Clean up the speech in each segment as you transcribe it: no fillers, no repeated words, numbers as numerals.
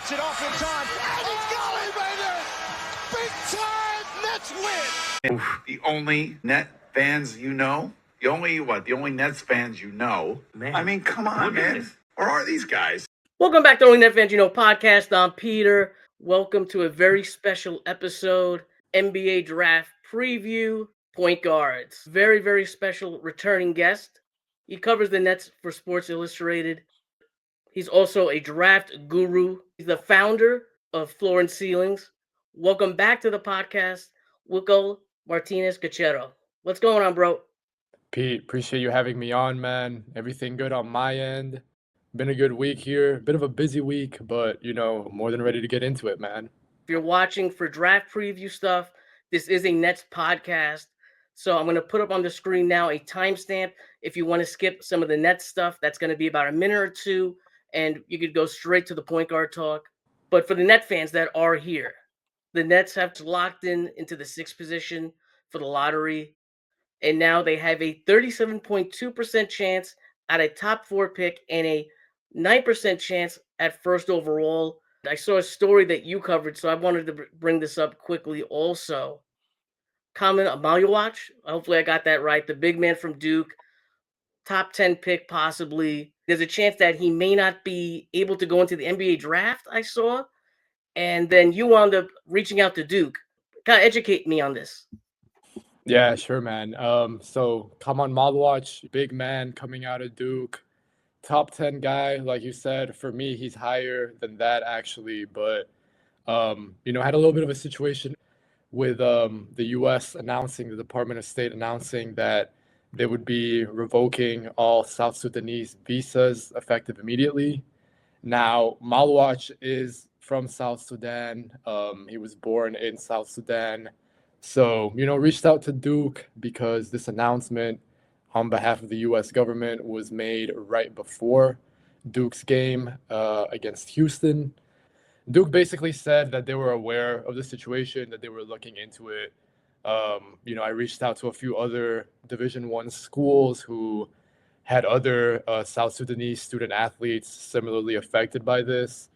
gets it off in time, and he's got it, baby! Big time Nets win! The only Net fans you know? The only Nets fans you know? Man. I mean, come on, man. Where are these guys? Welcome back to Only Net Fans You Know podcast. I'm Peter. Welcome to a very special episode, NBA Draft Preview, Point Guards. Very, very special returning guest. He covers the Nets for Sports Illustrated. He's also a draft guru. He's the founder of Floor and Ceilings. Welcome back to the podcast, Wilko Martínez-Cachero. What's going on, bro? Pete, appreciate you having me on, man. Everything good on my end. Been a good week here. Bit of a busy week, but, more than ready to get into it, man. If you're watching for draft preview stuff, this is a Nets podcast. So I'm going to put up on the screen now a timestamp. If you want to skip some of the Nets stuff, that's going to be about a minute or two, and you could go straight to the point guard talk. But for the Net fans that are here, the Nets have locked into the sixth position for the lottery, and now they have a 37.2% chance at a top 4 pick and a 9% chance at first overall. I saw a story that you covered, so I wanted to bring this up quickly also. Khamen Malauch, hopefully I got that right, the big man from Duke, top 10 pick possibly. There's a chance that he may not be able to go into the NBA draft, I saw. And then you wound up reaching out to Duke. Kind of educate me on this. Yeah, sure, man. So Khamen Malauch, big man coming out of Duke. Top 10 guy, like you said. For me, he's higher than that, actually. But, had a little bit of a situation with the U.S. announcing, the Department of State announcing that they would be revoking all South Sudanese visas effective immediately. Now, Malauch is from South Sudan. He was born in South Sudan. So, reached out to Duke because this announcement on behalf of the U.S. government was made right before Duke's game against Houston. Duke basically said that they were aware of the situation, that they were looking into it. I reached out to a few other Division I schools who had other South Sudanese student athletes similarly affected by this.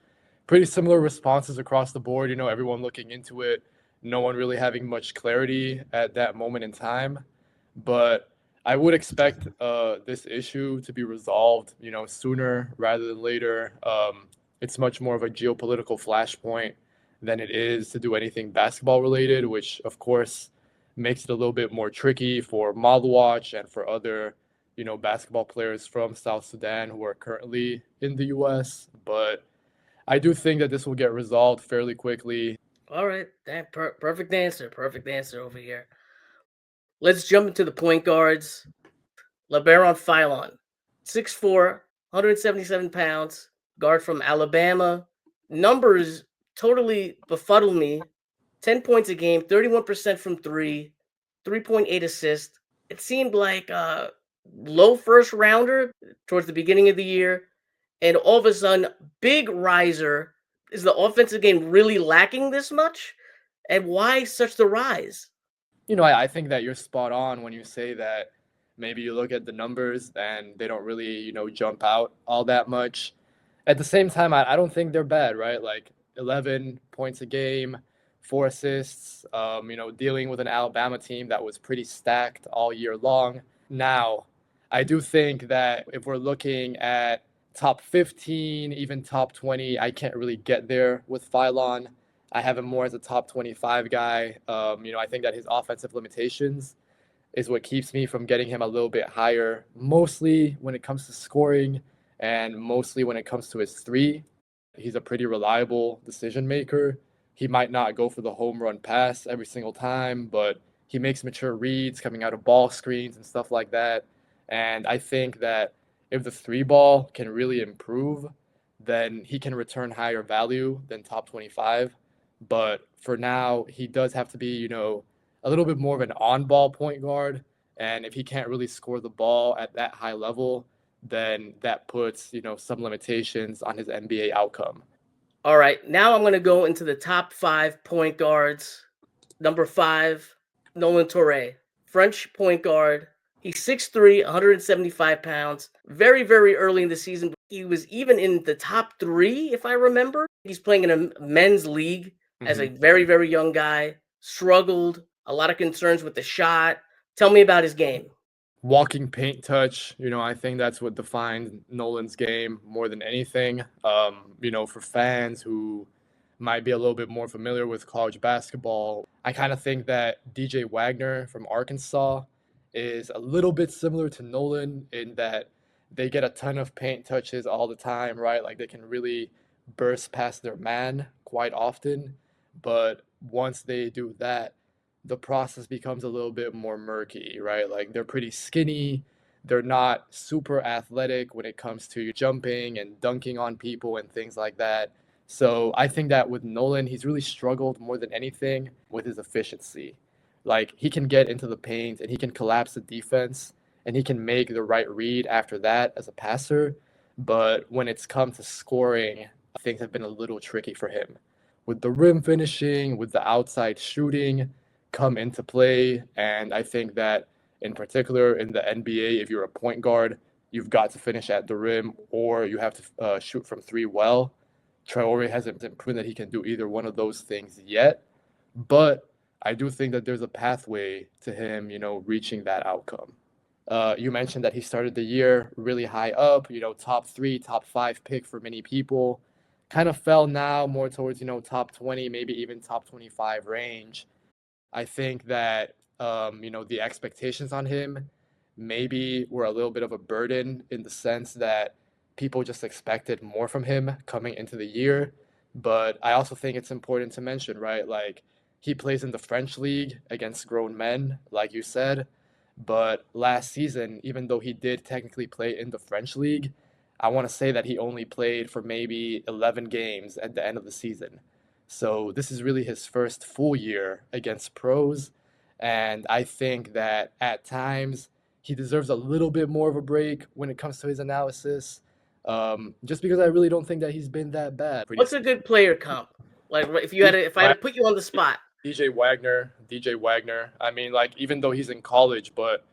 Pretty similar responses across the board, everyone looking into it, no one really having much clarity at that moment in time. But I would expect this issue to be resolved, sooner rather than later. It's much more of a geopolitical flashpoint than it is to do anything basketball related, which of course makes it a little bit more tricky for Malauch and for other, basketball players from South Sudan who are currently in the U.S. But I do think that this will get resolved fairly quickly. All right. Perfect answer. Perfect answer over here. Let's jump into the point guards. Labaron Philon, 6'4", 177 pounds, guard from Alabama. Numbers totally befuddle me. 10 points a game, 31% from 3, 3.8 assists. It seemed like a low first rounder towards the beginning of the year. And all of a sudden, big riser. Is the offensive game really lacking this much? And why such the rise? I think that you're spot on when you say that maybe you look at the numbers and they don't really, jump out all that much. At the same time, I don't think they're bad, right? Like 11 points a game, 4 assists, dealing with an Alabama team that was pretty stacked all year long. Now, I do think that if we're looking at top 15, even top 20, I can't really get there with Phylon. I have him more as a top 25 guy. I think that his offensive limitations is what keeps me from getting him a little bit higher, mostly when it comes to scoring and mostly when it comes to his three. He's a pretty reliable decision maker. He might not go for the home run pass every single time, but he makes mature reads coming out of ball screens and stuff like that. And I think that if the three ball can really improve, then he can return higher value than top 25. But for now, he does have to be, a little bit more of an on-ball point guard. And if he can't really score the ball at that high level, then that puts, some limitations on his NBA outcome. All right, now I'm going to go into the top 5 point guards. Number 5, Nolan Traore, French point guard, He's 6'3", 175 pounds. Very, very early in the season, he was even in the top 3, if I remember. He's playing in a men's league as a very, very young guy. Struggled. A lot of concerns with the shot. Tell me about his game. Walking paint touch, I think that's what defined Nolan's game more than anything. For fans who might be a little bit more familiar with college basketball, I kind of think that DJ Wagner from Arkansas is a little bit similar to Nolan in that they get a ton of paint touches all the time, right? Like they can really burst past their man quite often. But once they do that, the process becomes a little bit more murky, right? Like they're pretty skinny. They're not super athletic when it comes to jumping and dunking on people and things like that. So I think that with Nolan, he's really struggled more than anything with his efficiency. Like he can get into the paint and he can collapse the defense and he can make the right read after that as a passer. But when it's come to scoring, things have been a little tricky for him. With the rim finishing, with the outside shooting, come into play. And I think that in particular in the NBA, if you're a point guard, you've got to finish at the rim or you have to shoot from 3 well. Traore hasn't proven that he can do either one of those things yet. But I do think that there's a pathway to him, reaching that outcome. You mentioned that he started the year really high up, top 3, top 5 pick for many people. Kind of fell now more towards, top 20, maybe even top 25 range. I think that, the expectations on him maybe were a little bit of a burden in the sense that people just expected more from him coming into the year. But I also think it's important to mention, right? Like he plays in the French league against grown men, like you said. But last season, even though he did technically play in the French league, I want to say that he only played for maybe 11 games at the end of the season. So this is really his first full year against pros. And I think that at times he deserves a little bit more of a break when it comes to his analysis. Just because I really don't think that he's been that bad. What's a good player comp? Like if I had to put you on the spot. DJ Wagner. I mean, like, even though he's in college, but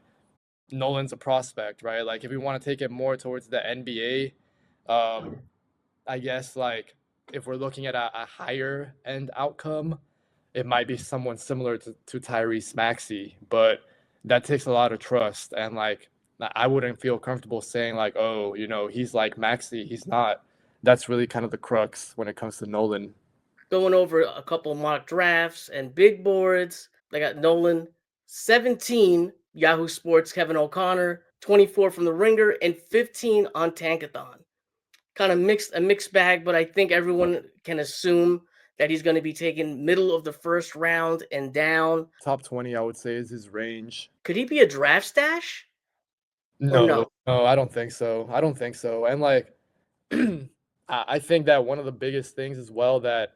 Nolan's a prospect, right? Like, if we want to take it more towards the NBA, I guess, like, if we're looking at a higher end outcome, it might be someone similar to Tyrese Maxey, but that takes a lot of trust. And, like, I wouldn't feel comfortable saying, like, oh, he's like Maxey. He's not. That's really kind of the crux when it comes to Nolan. Going over a couple mock drafts and big boards. I got Nolan, 17, Yahoo Sports, Kevin O'Connor, 24 from The Ringer, and 15 on Tankathon. Kind of a mixed bag, but I think everyone can assume that he's going to be taken middle of the first round and down. Top 20, I would say, is his range. Could he be a draft stash? No, I don't think so. And, like, I think that one of the biggest things as well that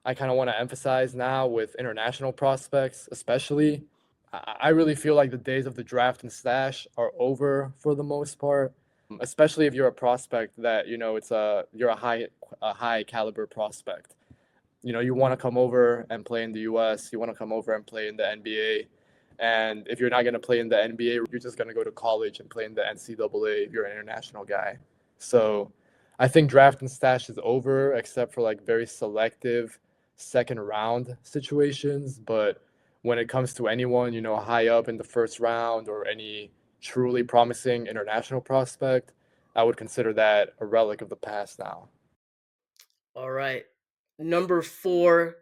I kind of want to emphasize now with international prospects, especially, I really feel like the days of the draft and stash are over for the most part, especially if you're a prospect that, you're a high caliber prospect. You want to come over and play in the US, you want to come over and play in the NBA. And if you're not going to play in the NBA, you're just going to go to college and play in the NCAA if you're an international guy. So I think draft and stash is over, except for like very selective second round situations. But when it comes to anyone, high up in the first round or any truly promising international prospect, I would consider that a relic of the past now. All right. Number 4,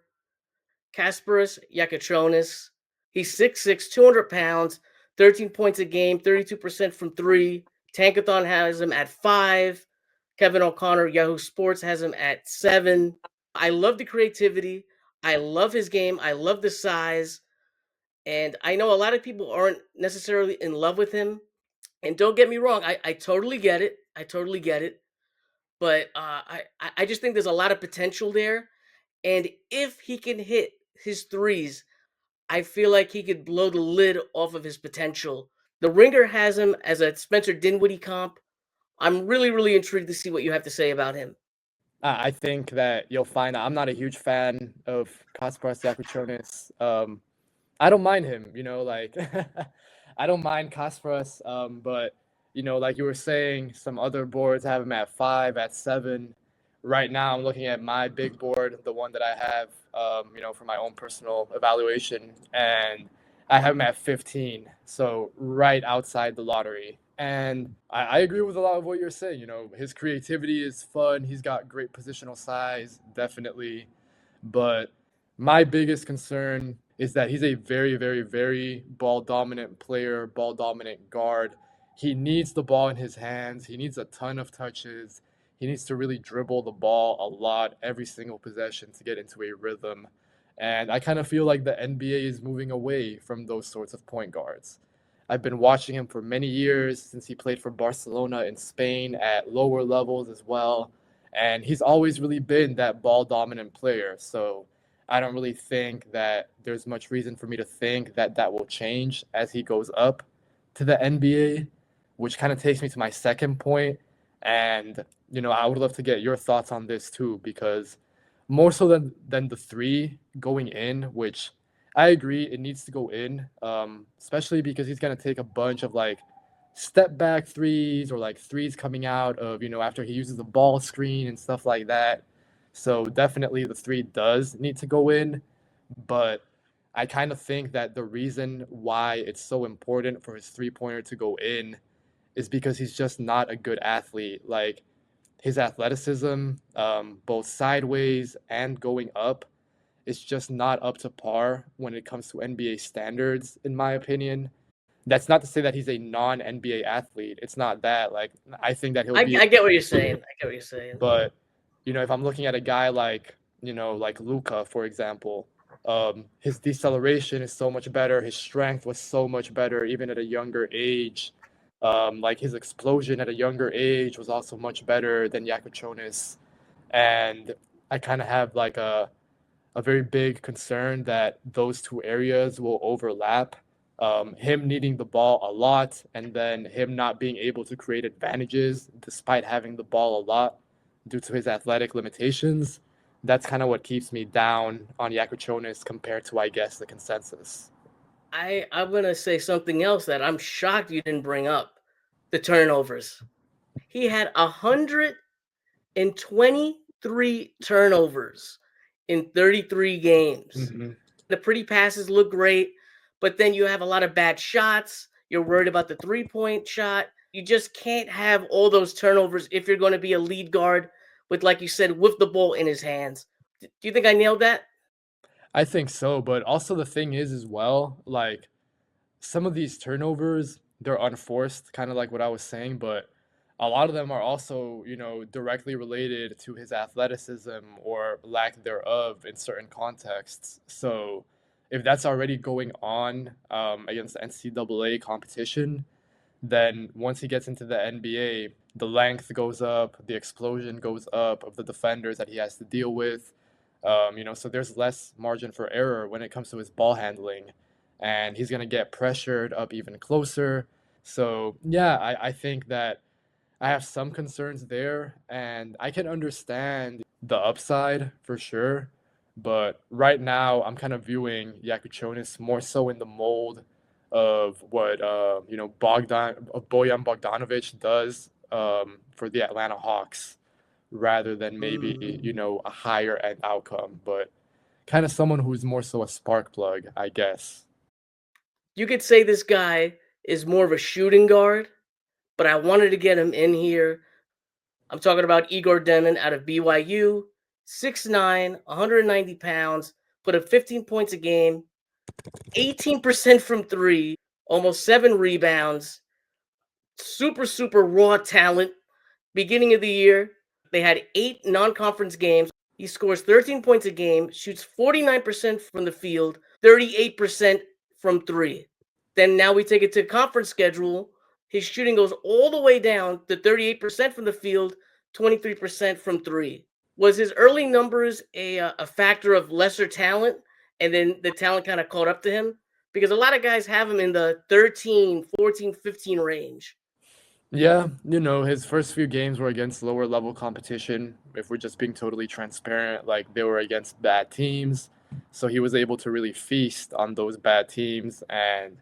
Kasparas Jakučionis. He's 6'6", 200 pounds, 13 points a game, 32% from 3. Tankathon has him at 5. Kevin O'Connor, Yahoo Sports, has him at 7. I love the creativity. I love his game. I love the size. And I know a lot of people aren't necessarily in love with him. And don't get me wrong, I totally get it. But I just think there's a lot of potential there. And if he can hit his threes, I feel like he could blow the lid off of his potential. The Ringer has him as a Spencer Dinwiddie comp. I'm really, really intrigued to see what you have to say about him. I think that you'll find I'm not a huge fan of Kasparas Jakučionis. I don't mind him, like I don't mind Kasparas, but like you were saying, some other boards have him at 5, at 7. Right now, I'm looking at my big board, the one that I have, for my own personal evaluation, and I have him at 15, so right outside the lottery. And I agree with a lot of what you're saying. His creativity is fun. He's got great positional size, definitely. But my biggest concern is that he's a very, very, very ball dominant player, ball dominant guard. He needs the ball in his hands. He needs a ton of touches. He needs to really dribble the ball a lot every single possession to get into a rhythm. And I kind of feel like the NBA is moving away from those sorts of point guards. I've been watching him for many years since he played for Barcelona in Spain at lower levels as well. And he's always really been that ball dominant player. So I don't really think that there's much reason for me to think that that will change as he goes up to the NBA, which kind of takes me to my second point. And, I would love to get your thoughts on this too, because more so than the 3 going in, which I agree it needs to go in, especially because he's going to take a bunch of like step back threes or like threes coming out of, after he uses the ball screen and stuff like that. So definitely the 3 does need to go in, but I kind of think that the reason why it's so important for his 3-pointer to go in is because he's just not a good athlete. Like his athleticism, both sideways and going up, is just not up to par when it comes to NBA standards, in my opinion. That's not to say that he's a non-NBA athlete. It's not that. Like, I think that I get what you're saying. I get what you're saying. But, if I'm looking at a guy like, like Luka, for example, his deceleration is so much better. His strength was so much better, even at a younger age. Like his explosion at a younger age was also much better than Jakucionis. And I kind of have like a very big concern that those 2 areas will overlap. Him needing the ball a lot and then him not being able to create advantages despite having the ball a lot due to his athletic limitations. That's kind of what keeps me down on Jakucionis compared to, I guess, the consensus. I'm going to say something else that I'm shocked you didn't bring up. The turnovers. He had 123 turnovers in 33 games. Mm-hmm. The pretty passes look great, but then you have a lot of bad shots. You're worried about the 3-point shot. You just can't have all those turnovers if you're going to be a lead guard with, like you said, with the ball in his hands. Do you think I nailed that? I think so, but also the thing is as well, like some of these turnovers, they're unforced, kind of like what I was saying, but a lot of them are also, directly related to his athleticism or lack thereof in certain contexts. So if that's already going on against NCAA competition, then once he gets into the NBA, the length goes up, the explosion goes up of the defenders that he has to deal with. So there's less margin for error when it comes to his ball handling, and he's going to get pressured up even closer. So, yeah, I think that I have some concerns there, and I can understand the upside for sure. But right now, I'm kind of viewing Jakucionis more so in the mold of what Bojan Bogdanovic does for the Atlanta Hawks, rather than maybe a higher end outcome, but kind of someone who's more so a spark plug, I guess. You could say this guy is more of a shooting guard, but I wanted to get him in here. I'm talking about Egor Demin out of BYU, 6'9", 190 pounds, put up 15 points a game, 18% from 3, almost 7 rebounds, super, super raw talent. Beginning of the year, they had 8 non-conference games. He scores 13 points a game, shoots 49% from the field, 38% from 3. Then now we take it to conference schedule. His shooting goes all the way down to 38% from the field, 23% from 3. Was his early numbers a factor of lesser talent, and then the talent kind of caught up to him? Because a lot of guys have him in the 13, 14, 15 range. Yeah, his first few games were against lower level competition. If we're just being totally transparent, like they were against bad teams. So he was able to really feast on those bad teams. And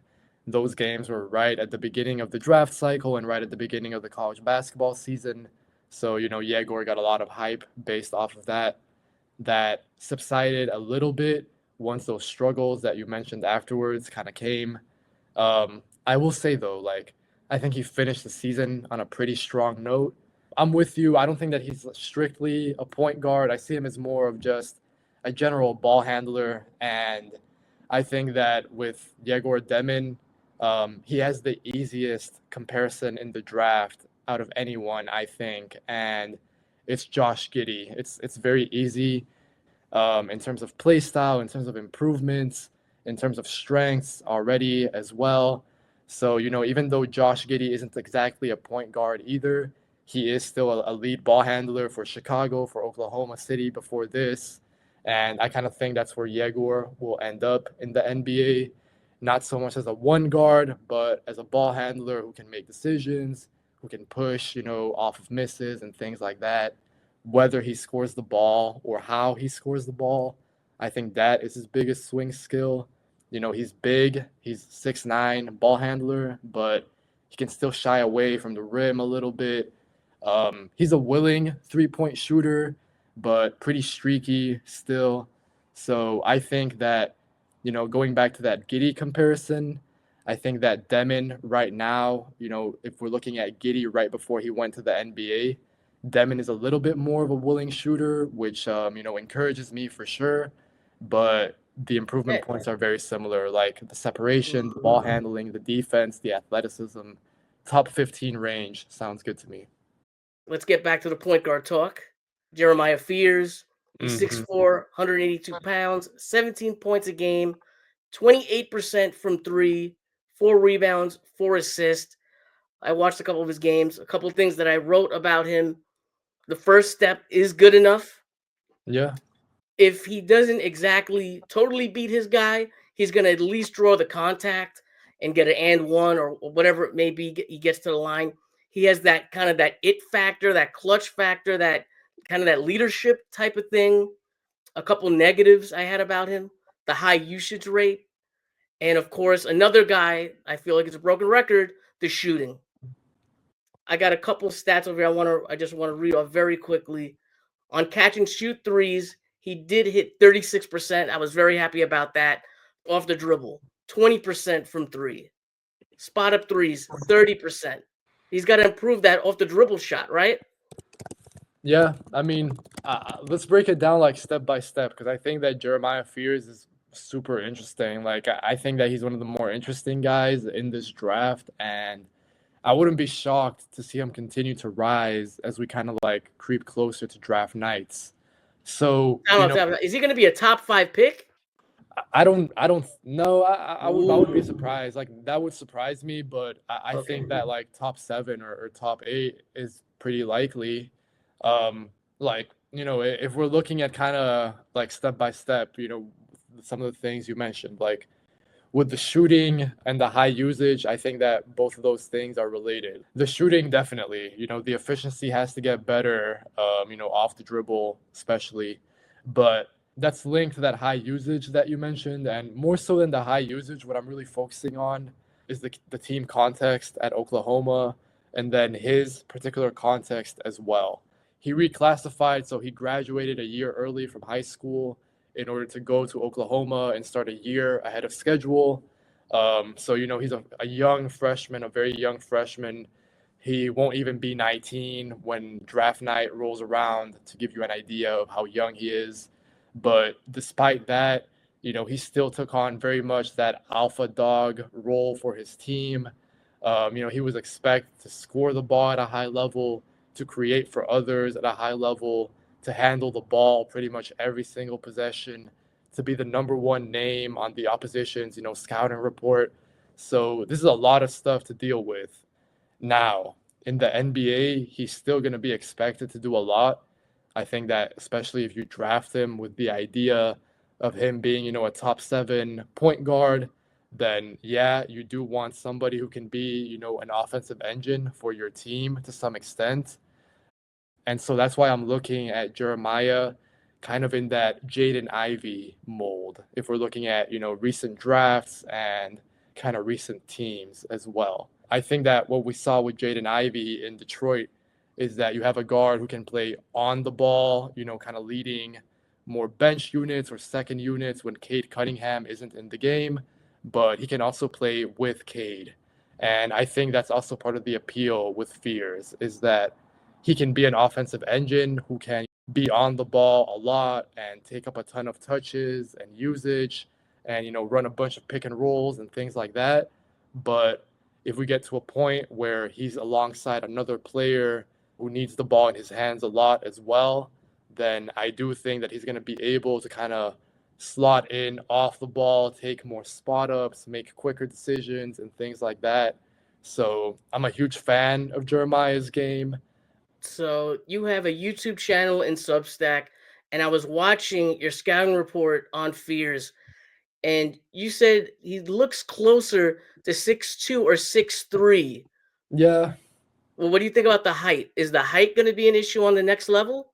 those games were right at the beginning of the draft cycle and right at the beginning of the college basketball season. So, Yegor got a lot of hype based off of that. That subsided a little bit once those struggles that you mentioned afterwards kind of came. I will say, though, I think he finished the season on a pretty strong note. I'm with you. I don't think that he's strictly a point guard. I see him as more of just a general ball handler. And I think that with Egor Demin, he has the easiest comparison in the draft out of anyone, I think. And it's Josh Giddey. It's very easy in terms of play style, in terms of improvements, in terms of strengths already as well. So, even though Josh Giddey isn't exactly a point guard either, he is still a lead ball handler for Chicago, for Oklahoma City before this. And I kind of think that's where Egor will end up in the NBA. Not so much as a one guard, but as a ball handler who can make decisions, who can push, off of misses and things like that. Whether he scores the ball or how he scores the ball, I think that is his biggest swing skill. He's big, he's 6'9", ball handler, but he can still shy away from the rim a little bit. He's a willing three-point shooter, but pretty streaky still. So I think that, going back to that Giddey comparison, I think that Demin right now, if we're looking at Giddey right before he went to the NBA, Demin is a little bit more of a willing shooter, which, encourages me for sure. But the improvement points are very similar, like the separation, the ball handling, the defense, the athleticism. Top 15 range sounds good to me. Let's get back to the point guard talk. Jeremiah Fears, he's 6'4", 182 pounds, 17 points a game, 28% from three, 4 rebounds, 4 assists. I watched a couple of his games. A couple of things that I wrote about him. The first step is good enough. Yeah. If he doesn't exactly totally beat his guy, he's going to at least draw the contact and get an and one or whatever it may be. He gets to the line. He has that kind of that it factor, that clutch factor, that kind of that leadership type of thing. A couple negatives I had about him: the high usage rate, and of course another guy I feel like it's a broken record: the shooting. I got a couple stats over here. I just want to read off very quickly. On catch and shoot threes, he did hit 36%. I was very happy about that. Off the dribble, 20% from three. Spot up threes, 30%. He's got to improve that off the dribble shot, right? Yeah, I mean, let's break it down step by step, because I think that Jeremiah Fears is super interesting. I think that he's one of the more interesting guys in this draft, and I wouldn't be shocked to see him continue to rise as we kind of creep closer to draft nights. So, is he going to be a top 5 pick? I don't know. I would be surprised. That would surprise me, but I think that top 7 or top 8 is pretty likely. If we're looking at kind of step by step, some of the things you mentioned, with the shooting and the high usage, I think that both of those things are related. The shooting, definitely, the efficiency has to get better, off the dribble, especially. But that's linked to that high usage that you mentioned. And more so than the high usage, what I'm really focusing on is the team context at Oklahoma, and then his particular context as well. He reclassified, so he graduated a year early from high school in order to go to Oklahoma and start a year ahead of schedule. So, he's a young freshman, a very young freshman. He won't even be 19 when draft night rolls around, to give you an idea of how young he is. But despite that, he still took on very much that alpha dog role for his team. He was expected to score the ball at a high level, to create for others at a high level, to handle the ball pretty much every single possession, to be the number one name on the opposition's, scouting report. So this is a lot of stuff to deal with. Now, in the NBA, he's still going to be expected to do a lot. I think that especially if you draft him with the idea of him being, a top 7 point guard, then yeah, you do want somebody who can be, an offensive engine for your team to some extent. And so that's why I'm looking at Jeremiah kind of in that Jaden Ivey mold. If we're looking at, recent drafts and kind of recent teams as well. I think that what we saw with Jaden Ivey in Detroit is that you have a guard who can play on the ball, kind of leading more bench units or second units when Cade Cunningham isn't in the game, but he can also play with Cade. And I think that's also part of the appeal with Fears, is that he can be an offensive engine who can be on the ball a lot and take up a ton of touches and usage and, run a bunch of pick and rolls and things like that. But if we get to a point where he's alongside another player who needs the ball in his hands a lot as well, then I do think that he's going to be able to kind of slot in off the ball, take more spot ups, make quicker decisions and things like that. So I'm a huge fan of Jeremiah's game. So you have a YouTube channel and Substack, and I was watching your scouting report on Fears, and you said he looks closer to 6'2" or 6'3". Yeah. Well, what do you think about the height? Is the height going to be an issue on the next level?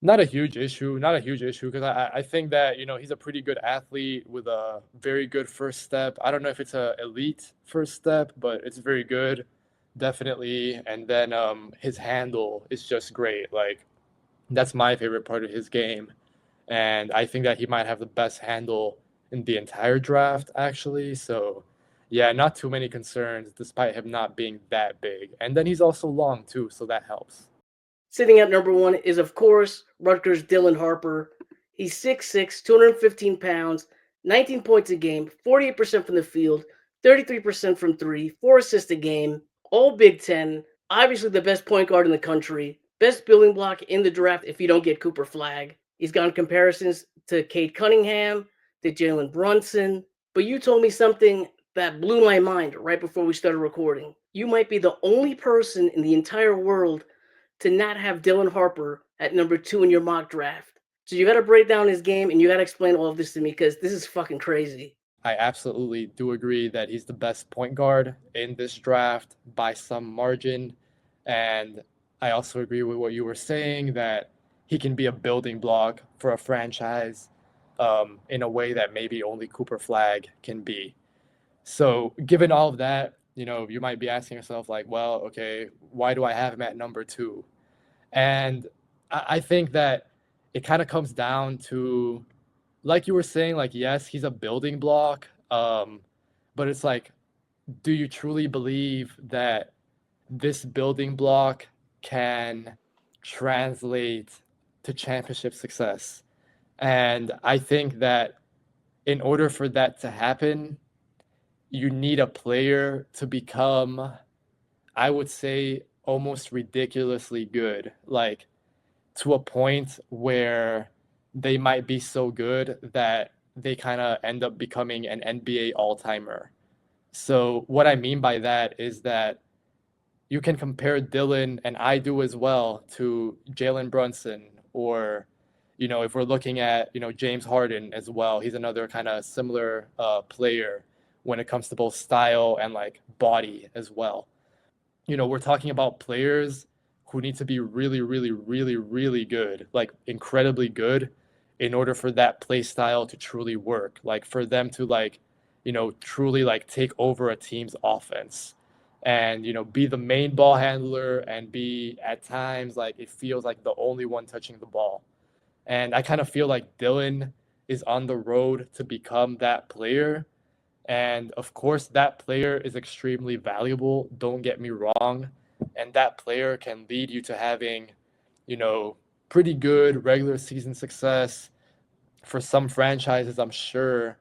Not a huge issue, because I think that, he's a pretty good athlete with a very good first step. I don't know if it's an elite first step, but it's very good, definitely. And then his handle is just great. Like, that's my favorite part of his game. And I think that he might have the best handle in the entire draft, actually. So, yeah, not too many concerns, despite him not being that big. And then he's also long, too, so that helps. Sitting at number 1 is, of course, Rutgers' Dylan Harper. He's 6'6", 215 pounds, 19 points a game, 48% from the field, 33% from three, 4 assists a game, all Big Ten. Obviously the best point guard in the country, best building block in the draft if you don't get Cooper Flagg. He's gotten comparisons to Cade Cunningham, to Jalen Brunson. But you told me something that blew my mind right before we started recording. You might be the only person in the entire world to not have Dylan Harper at number 2 in your mock draft. So you got to break down his game and you got to explain all of this to me because this is fucking crazy. I absolutely do agree that he's the best point guard in this draft by some margin. And I also agree with what you were saying, that he can be a building block for a franchise in a way that maybe only Cooper Flagg can be. So given all of that, you might be asking yourself like, well, okay, why do I have him at number 2? And I think that it kind of comes down to, like you were saying, like, yes, he's a building block. But it's like, do you truly believe that this building block can translate to championship success? And I think that in order for that to happen, you need a player to become, I would say, almost ridiculously good, like to a point where they might be so good that they kind of end up becoming an NBA all-timer. So what I mean by that is that you can compare Dylan, and I do as well, to Jalen Brunson, or, if we're looking at, James Harden as well. He's another kind of similar player when it comes to both style and like body as well. We're talking about players who need to be really, really, really, really good, like incredibly good, in order for that play style to truly work, like for them to truly like take over a team's offense and, be the main ball handler and be at times like it feels like the only one touching the ball. And I kind of feel like Dylan is on the road to become that player. And of course, that player is extremely valuable. Don't get me wrong. And that player can lead you to having, pretty good regular season success. For some franchises, I'm sure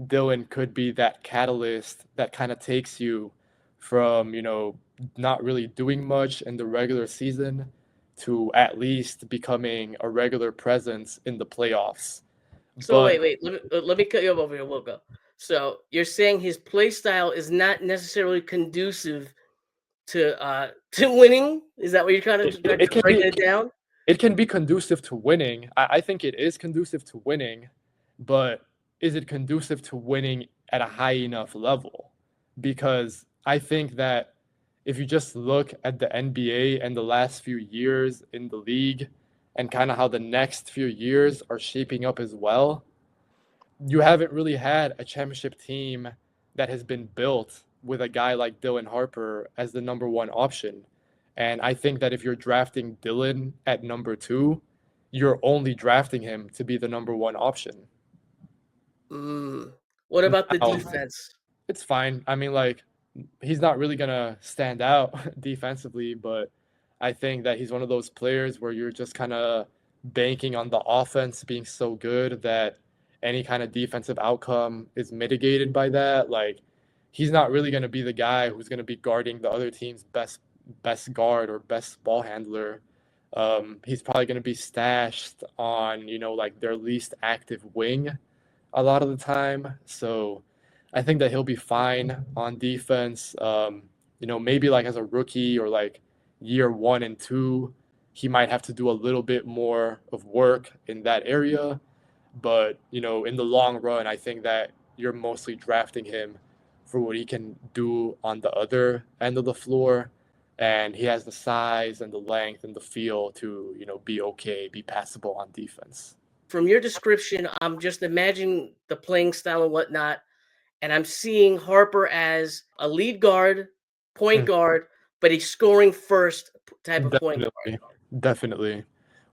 Dylan could be that catalyst that kind of takes you from, not really doing much in the regular season to at least becoming a regular presence in the playoffs. So wait. Let me cut you off over here, Wilko. So you're saying his play style is not necessarily conducive to winning? Is that what you're trying to break it down? It can be conducive to winning. I think it is conducive to winning, but is it conducive to winning at a high enough level? Because I think that if you just look at the NBA and the last few years in the league and kind of how the next few years are shaping up as well, you haven't really had a championship team that has been built with a guy like Dylan Harper as the number one option. And I think that if you're drafting Dylan at number 2, you're only drafting him to be the number one option. What about the Now, defense? it's fine. I mean, like, he's not really going to stand out defensively, but I think that he's one of those players where you're just kind of banking on the offense being so good that any kind of defensive outcome is mitigated by that. Like, he's not really going to be the guy who's going to be guarding the other team's best guard or best ball handler. He's probably going to be stashed on, like their least active wing a lot of the time. So I think that he'll be fine on defense. Maybe like as a rookie or like year 1 and 2, he might have to do a little bit more of work in that area. But, in the long run, I think that you're mostly drafting him for what he can do on the other end of the floor. And he has the size and the length and the feel to, be okay, be passable on defense. From your description, I'm just imagining the playing style and whatnot, and I'm seeing Harper as a lead guard, point guard, but a scoring first type of point guard. Definitely,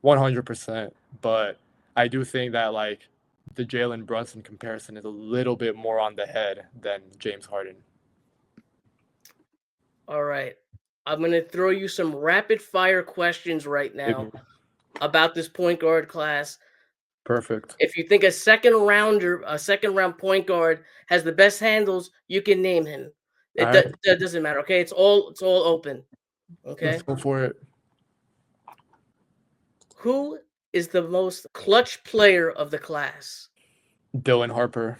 100%. But I do think that like the Jalen Brunson comparison is a little bit more on the head than James Harden. All right. I'm going to throw you some rapid fire questions right now about this point guard class. Perfect. If you think a second round point guard has the best handles, you can name him. That doesn't matter. Okay. It's all open. Okay. Let's go for it. Who is the most clutch player of the class? Dylan Harper.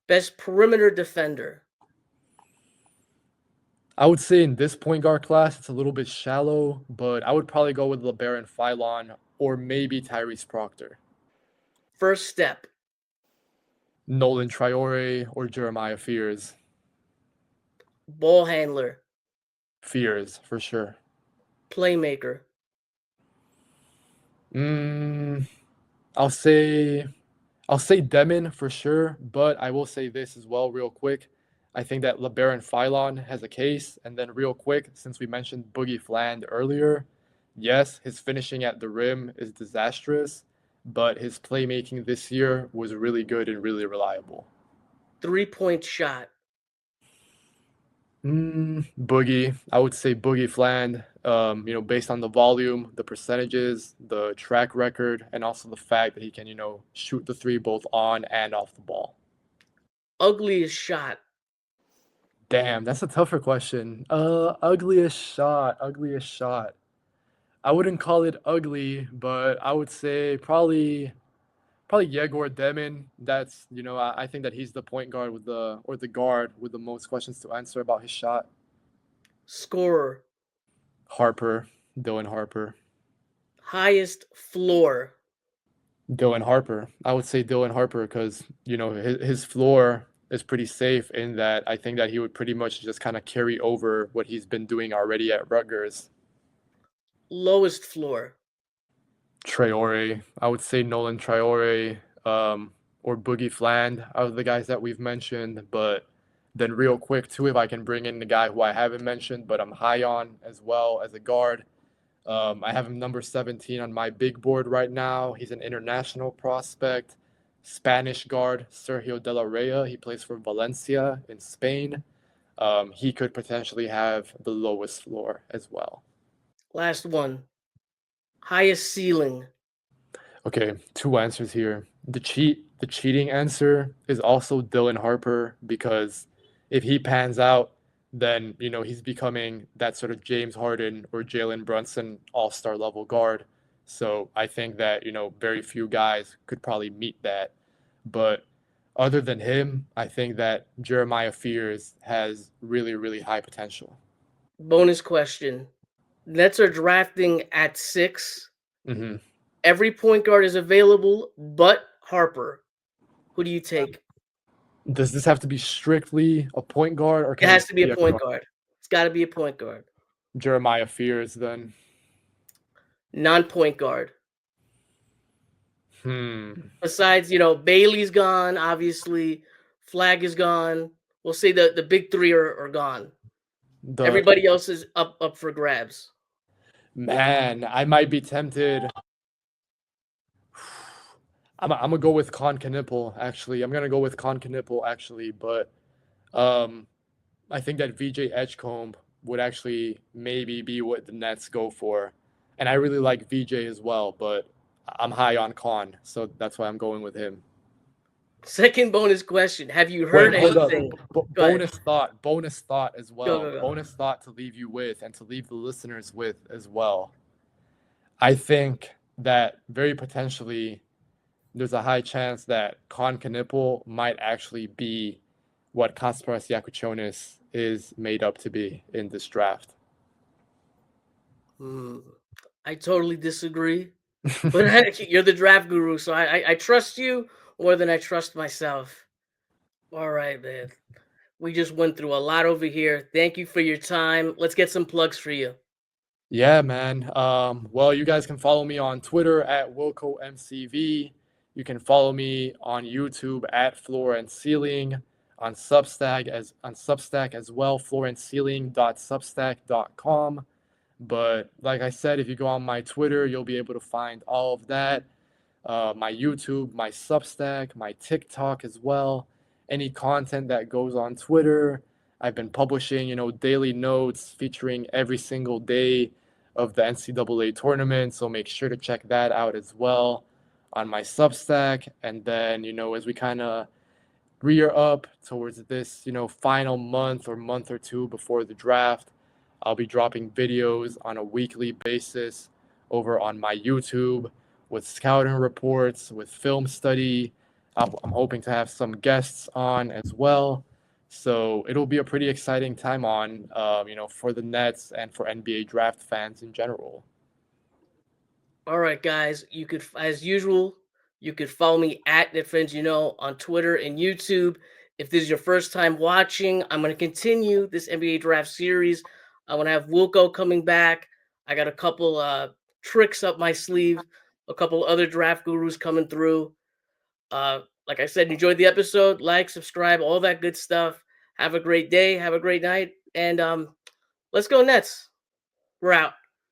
Best perimeter defender? I would say in this point guard class, it's a little bit shallow, but I would probably go with Labaron Philon or maybe Tyrese Proctor. First step? Nolan Traore or Jeremiah Fears. Ball handler? Fears, for sure. Playmaker? I'll say Demin for sure, but I will say this as well real quick. I think that Labaron Philon has a case. And then real quick, since we mentioned Boogie Fland earlier, yes, his finishing at the rim is disastrous, but his playmaking this year was really good and really reliable. 3-point shot? Boogie. I would say Boogie Fland, based on the volume, the percentages, the track record, and also the fact that he can, shoot the three both on and off the ball. Ugliest shot? Damn, that's a tougher question. Ugliest shot. I wouldn't call it ugly, but I would say probably Egor Demin. That's, I think that he's the point guard or the guard with the most questions to answer about his shot. Scorer? Harper, Dylan Harper. Highest floor? Dylan Harper. I would say Dylan Harper because, his floor is pretty safe in that I think that he would pretty much just kind of carry over what he's been doing already at Rutgers. Lowest floor? Traore. I would say Nolan Traore or Boogie Fland out of the guys that we've mentioned. But then real quick, too, if I can bring in the guy who I haven't mentioned, but I'm high on as well as a guard. I have him number 17 on my big board right now. He's an international prospect. Spanish guard Sergio De La Rey. He plays for Valencia in Spain. He could potentially have the lowest floor as well. Last one. Highest ceiling? Okay, 2 answers here. The cheating answer is also Dylan Harper because if he pans out, then he's becoming that sort of James Harden or Jalen Brunson all-star level guard. So I think that very few guys could probably meet that. But other than him, I think that Jeremiah Fears has really, really high potential. Bonus question. Nets are drafting at 6. Mm-hmm. Every point guard is available but Harper. Who do you take? Does this have to be strictly a point guard? Or it has to be a point guard. It's got to be a point guard. Jeremiah Fears, then. Non-point guard. Besides, Bailey's gone, obviously. Flag is gone. we'll say the big three are gone. Everybody else is up for grabs. Man, I might be tempted. I'm gonna go with Knipple, actually. I'm gonna go with Knipple, actually, but I think that VJ Edgecombe would actually maybe be what the Nets go for. And I really like VJ as well, but I'm high on Con, so that's why I'm going with him. Second bonus question. Have you heard anything? Bonus thought as well. Go. Bonus thought to leave you with and to leave the listeners with as well. I think that very potentially there's a high chance that Knipple might actually be what Kasparas Jakučionis is made up to be in this draft. I totally disagree. But you're the draft guru, so I trust you more than I trust myself. All right, man. We just went through a lot over here. Thank you for your time. Let's get some plugs for you. Yeah, man. Well, you guys can follow me on Twitter at WilkoMCV. You can follow me on YouTube at Floor and Ceiling, on Substack as well, floorandsceiling.substack.com. But like I said, if you go on my Twitter, you'll be able to find all of that. My YouTube, my Substack, my TikTok as well. Any content that goes on Twitter. I've been publishing, daily notes featuring every single day of the NCAA tournament. So make sure to check that out as well on my Substack. And then, as we kind of rear up towards this, final month or two before the draft, I'll be dropping videos on a weekly basis over on my YouTube with scouting reports, with film study. I'm hoping to have some guests on as well. So it'll be a pretty exciting time on, for the Nets and for NBA draft fans in general. All right, guys. You could, as usual, you could follow me at netsfanpete, on Twitter and YouTube. If this is your first time watching, I'm going to continue this NBA draft series. I want to have Wilko coming back. I got a couple tricks up my sleeve, a couple other draft gurus coming through. Like I said, enjoy the episode, like, subscribe, all that good stuff. Have a great day, have a great night, and let's go Nets. We're out.